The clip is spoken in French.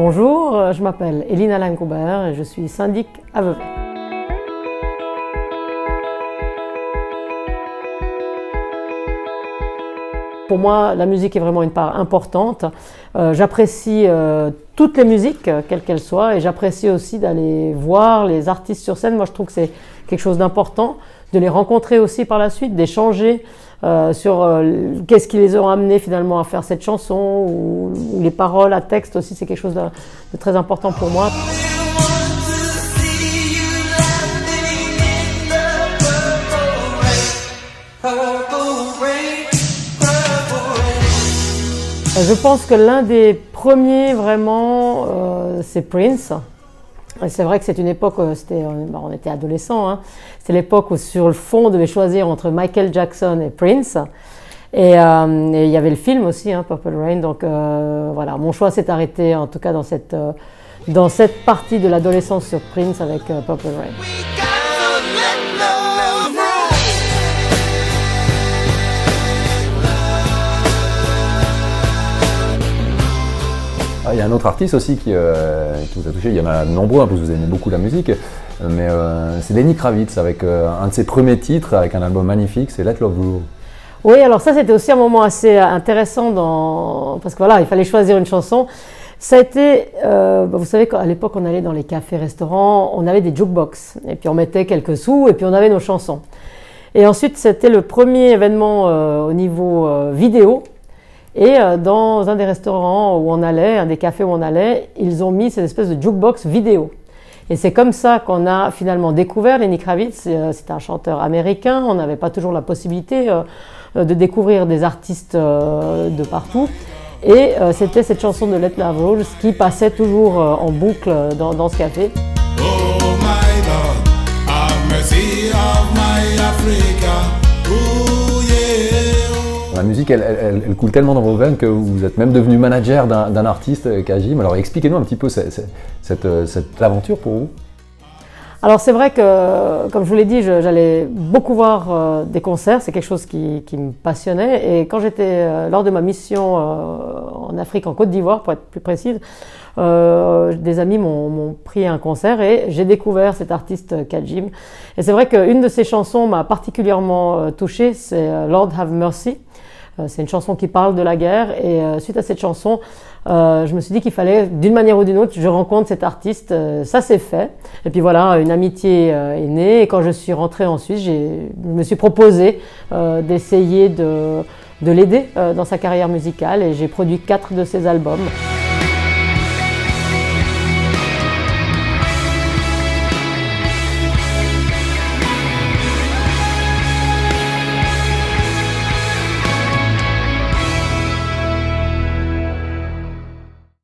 Bonjour, je m'appelle Eline Alain-Coubert et je suis syndic à Vevey. Pour moi, la musique est vraiment une part importante. J'apprécie toutes les musiques, quelles qu'elles soient, et j'apprécie aussi d'aller voir les artistes sur scène. Moi, je trouve que c'est quelque chose d'important, de les rencontrer aussi par la suite, d'échanger sur qu'est-ce qui les aura amenés finalement à faire cette chanson, ou les paroles à texte aussi, c'est quelque chose de très important pour moi. Je pense que l'un des premiers vraiment, c'est Prince. C'est vrai que c'est une époque, on était adolescents, hein. C'est l'époque où sur le fond on devait choisir entre Michael Jackson et Prince. Et il y avait le film aussi, hein, Purple Rain. Donc voilà, mon choix s'est arrêté en tout cas dans cette partie de l'adolescence sur Prince avec Purple Rain. Il y a un autre artiste aussi qui vous a touché, il y en a de nombreux, hein, parce que vous aimez beaucoup la musique, mais c'est Lenny Kravitz avec un de ses premiers titres, avec un album magnifique, c'est Let Love Rule. Oui, alors ça c'était aussi un moment assez intéressant, parce que voilà, il fallait choisir une chanson. Ça a été, vous savez qu'à l'époque on allait dans les cafés-restaurants, on avait des jukebox, et puis on mettait quelques sous, et puis on avait nos chansons. Et ensuite c'était le premier événement au niveau vidéo. Et dans un des restaurants où on allait, un des cafés où on allait, ils ont mis cette espèce de jukebox vidéo. Et c'est comme ça qu'on a finalement découvert Lenny Kravitz. C'est un chanteur américain, on n'avait pas toujours la possibilité de découvrir des artistes de partout. Et c'était cette chanson de Let Love Rule qui passait toujours en boucle dans ce café. Oh my God, have mercy of my Africa. Ooh, yeah. La musique, elle coule tellement dans vos veines que vous êtes même devenu manager d'un artiste, Kajim. Alors expliquez-nous un petit peu cette aventure pour vous. Alors c'est vrai que, comme je vous l'ai dit, j'allais beaucoup voir des concerts, c'est quelque chose qui me passionnait. Et quand j'étais lors de ma mission en Afrique, en Côte d'Ivoire pour être plus précise, des amis m'ont pris un concert et j'ai découvert cet artiste Kajim. Et c'est vrai qu'une de ses chansons m'a particulièrement touchée, c'est Lord Have Mercy. C'est une chanson qui parle de la guerre et suite à cette chanson, je me suis dit qu'il fallait, d'une manière ou d'une autre, je rencontre cet artiste. Ça s'est fait. Et puis voilà, une amitié est née. Et quand je suis rentrée en Suisse, je me suis proposé d'essayer de l'aider dans sa carrière musicale et j'ai produit 4 de ses albums.